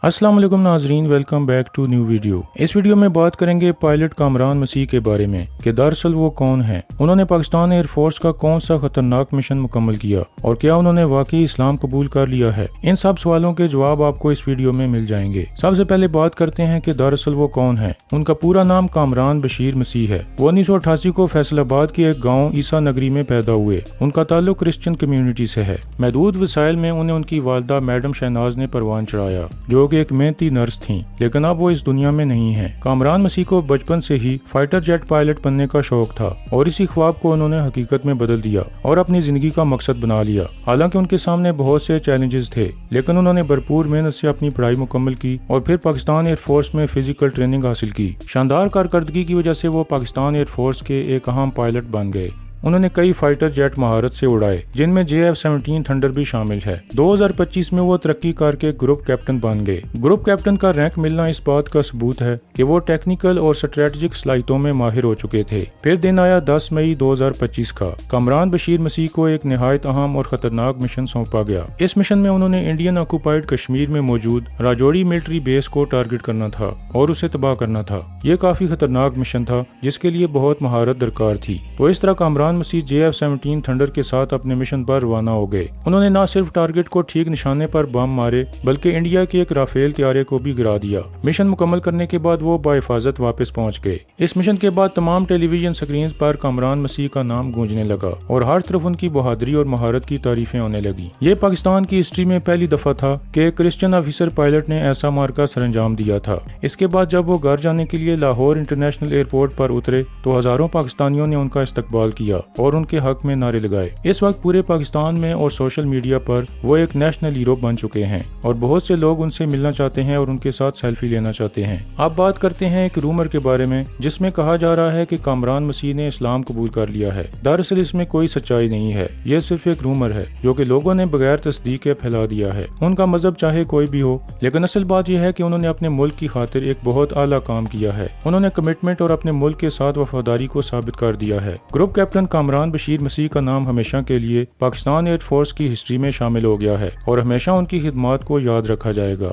अस्सलाम वालेकुम नाजरीन, welcome back to new video. इस वीडियो में बात करेंगे पायलट कामरान मसीह के बारे में कि दरअसल वो कौन है, उन्होंने पाकिस्तान एयरफोर्स का कौन सा खतरनाक मिशन मुकम्मल किया और क्या उन्होंने वाकई इस्लाम कबूल कर लिया है। इन सब सवालों के जवाब आपको इस वीडियो में मिल जाएंगे। सबसे पहले बात करते हैं कि दरअसल वो कौन है। उनका पूरा नाम कामरान बशीर मसीह है। वो 1988 को फैसलाबाद के एक गाँव ईसा नगरी में पैदा हुए। उनका ताल्लुक क्रिश्चियन कम्युनिटी से है। महदूद वसाइल में उन्हें उनकी वालदा मैडम शहनाज ने परवान चढ़ाया, जो कि एक मेहनती नर्स थीं, लेकिन अब वो इस दुनिया में नहीं है। कामरान मसीह को बचपन से ही फाइटर जेट पायलट बनने का शौक था और इसी ख्वाब को उन्होंने हकीकत में बदल दिया और अपनी जिंदगी का मकसद बना लिया। हालांकि उनके सामने बहुत से चैलेंजेस थे, लेकिन उन्होंने भरपूर मेहनत से अपनी पढ़ाई मुकम्मल की और फिर पाकिस्तान एयरफोर्स में फिजिकल ट्रेनिंग हासिल की। शानदार कारकर्दगी की वजह से वो पाकिस्तान एयरफोर्स के एक अहम पायलट बन गए। उन्होंने कई फाइटर जेट महारत से उड़ाए, जिनमें JF-17 थंडर भी शामिल है। 2025 में वो तरक्की करके ग्रुप कैप्टन बन गए। ग्रुप कैप्टन का रैंक मिलना इस बात का सबूत है कि वो टेक्निकल और स्ट्रेटेजिक सलाहियतों में माहिर हो चुके थे। फिर दिन आया 10 मई 2025 का। कामरान बशीर मसीह को एक निहायत अहम और खतरनाक मिशन सौंपा गया। इस मिशन में उन्होंने इंडियन ऑक्युपाइड कश्मीर में मौजूद राजौरी मिलिट्री बेस को टारगेट करना था और उसे तबाह करना था। ये काफी खतरनाक मिशन था, जिसके लिए बहुत महारत दरकार थी। तो इस तरह कामरान मसीह JF-17 थंडर के साथ अपने मिशन पर रवाना हो गए। उन्होंने न सिर्फ टारगेट को ठीक निशाने पर बम मारे, बल्कि इंडिया के एक राफेल तैयारे को भी गिरा दिया। मिशन मुकम्मल करने के बाद वो बाहिफाजत वापस पहुंच गए। इस मिशन के बाद तमाम टेलीविजन स्क्रीन पर कामरान मसीह का नाम गूंजने लगा और हर तरफ उनकी बहादुरी और महारत की तारीफें होने लगी। ये पाकिस्तान की हिस्ट्री में पहली दफा था कि एक क्रिश्चियन ऑफिसर पायलट ने ऐसा मार्का सरंजाम दिया था। इसके बाद जब वो घर जाने के लिए लाहौर इंटरनेशनल एयरपोर्ट पर उतरे तो हजारों पाकिस्तानियों ने उनका इस्तकबाल किया और उनके हक में नारे लगाए। इस वक्त पूरे पाकिस्तान में और सोशल मीडिया पर वो एक नेशनल हीरो बन चुके हैं और बहुत से लोग उनसे मिलना चाहते हैं और उनके साथ सेल्फी लेना चाहते हैं। अब बात करते हैं एक रूमर के बारे में, जिसमें कहा जा रहा है कि कामरान मसीह ने इस्लाम कबूल कर लिया है। दरअसल इसमें कोई सच्चाई नहीं है। ये सिर्फ एक रूमर है जो कि लोगों ने बगैर तस्दीक के फैला दिया है। उनका मजहब चाहे कोई भी हो, लेकिन असल बात यह है कि उन्होंने अपने मुल्क की खातिर एक बहुत आला काम किया है। उन्होंने कमिटमेंट और अपने मुल्क के साथ वफादारी को साबित कर दिया है। ग्रुप कैप्टन कामरान बशीर मसीह का नाम हमेशा के लिए पाकिस्तान एयरफोर्स की हिस्ट्री में शामिल हो गया है और हमेशा उनकी खिदमत को याद रखा जाएगा।